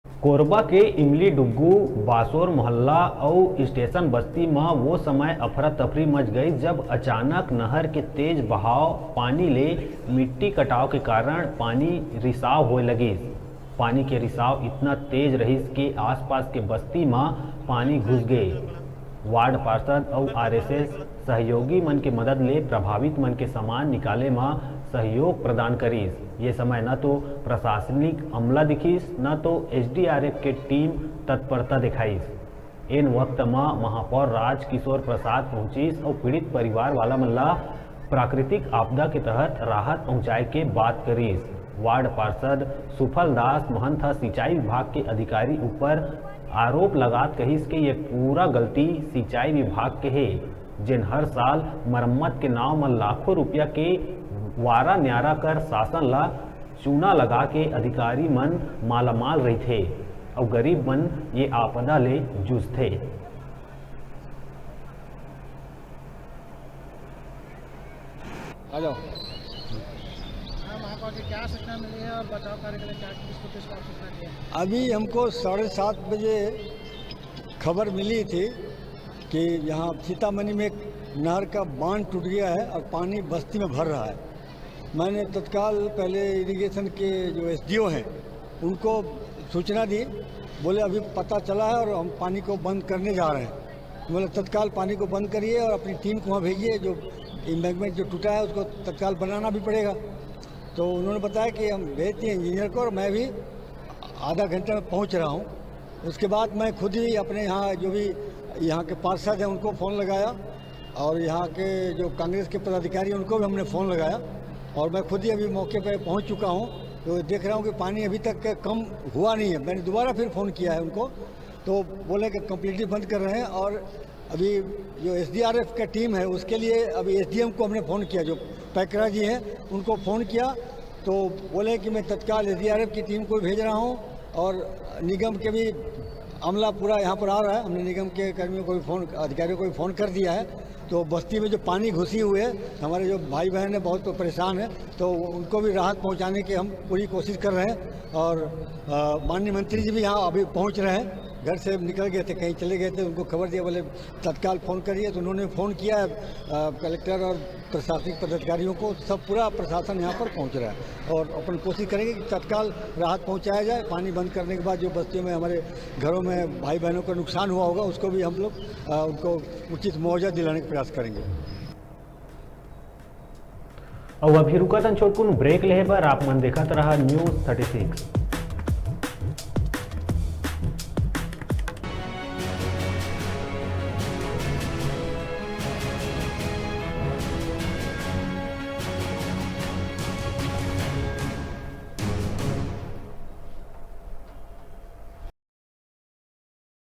कोरबा के इमली डुग्गू बासोर मोहल्ला और स्टेशन बस्ती में वो समय अफरा तफरी मच गई जब अचानक नहर के तेज बहाव पानी ले मिट्टी कटाव के कारण पानी रिसाव होए लगी। पानी के रिसाव इतना तेज रही कि आसपास के बस्ती में पानी घुस गए। वार्ड पार्षद और आरएसएस सहयोगी मन के मदद ले प्रभावित मन के सामान निकाले में सहयोग प्रदान करीस। ये समय न तो प्रशासनिक अमला दिखीस न तो एसडीआरएफ के टीम तत्परता दिखाईस। इन वक्त में महापौर राज किशोर प्रसाद पहुंचीस और पीड़ित परिवार वाला मल्ला प्राकृतिक आपदा के तहत राहत पहुंचाए के बात करीस। वार्ड पार्षद सुफल दास महंत सिंचाई विभाग के अधिकारी ऊपर आरोप लगात कहिस कि ये पूरा गलती सिंचाई विभाग के है, जिन हर साल मरम्मत के नाव में लाखों रुपया के वारा न्यारा कर शासन ला चूना लगा के अधिकारी मन मालामाल रही थे और गरीब मन ये आपदा ले जूझते। क्या सूचना मिली है और बचाव कार्य के लिए क्या किसको सूचना दी है? अभी हमको 7:30 बजे खबर मिली थी कि यहाँ सीतामढ़ी में एक नहर का बांध टूट गया है और पानी बस्ती में भर रहा है। मैंने तत्काल पहले इरिगेशन के जो एसडीओ हैं उनको सूचना दी, बोले अभी पता चला है और हम पानी को बंद करने जा रहे हैं। बोले तत्काल पानी को बंद करिए और अपनी टीम को वहाँ भेजिए, जो एम्बैंकमेंट जो टूटा है उसको तत्काल बनाना भी पड़ेगा। तो उन्होंने बताया कि हम भेजते हैं इंजीनियर को और मैं भी आधा घंटे में पहुंच रहा हूं। उसके बाद मैं खुद ही अपने यहाँ जो भी यहाँ के पार्षद हैं उनको फ़ोन लगाया और यहाँ के जो कांग्रेस के पदाधिकारी उनको भी हमने फ़ोन लगाया और मैं खुद ही अभी मौके पर पहुंच चुका हूं। तो देख रहा हूं कि पानी अभी तक कम हुआ नहीं है। मैंने दोबारा फिर फ़ोन किया है उनको, तो बोले कि कम्प्लीटली बंद कर रहे हैं। और अभी जो एसडीआरएफ का टीम है उसके लिए अभी एसडीएम को हमने फ़ोन किया, जो पैकरा जी हैं उनको फ़ोन किया तो बोले कि मैं तत्काल एसडीआरएफ की टीम को भेज रहा हूं और निगम के भी अमला पूरा यहाँ पर आ रहा है। हमने निगम के कर्मियों को भी फ़ोन, अधिकारियों को भी फ़ोन कर दिया है। तो बस्ती में जो पानी घुसी हुई है, हमारे जो भाई बहन है बहुत परेशान है, तो उनको भी राहत पहुँचाने की हम पूरी कोशिश कर रहे हैं। और माननीय मंत्री जी भी यहाँ अभी पहुँच रहे हैं, घर से निकल गए थे, कहीं चले गए थे, उनको खबर दिया, बोले तत्काल फ़ोन करिए। तो उन्होंने फ़ोन किया है कलेक्टर और प्रशासनिक पदाधिकारियों को, सब पूरा प्रशासन यहाँ पर पहुँच रहा है और अपन कोशिश करेंगे कि तत्काल राहत पहुँचाया जाए। पानी बंद करने के बाद जो बस्तियों में हमारे घरों में भाई बहनों को नुकसान हुआ होगा उसको भी हम लोग उनको उचित मुआवजा दिलाने का प्रयास करेंगे। और अभी रुका तन छोटकुन ब्रेक ले पर आप मन देखत रहा न्यूज़ 36।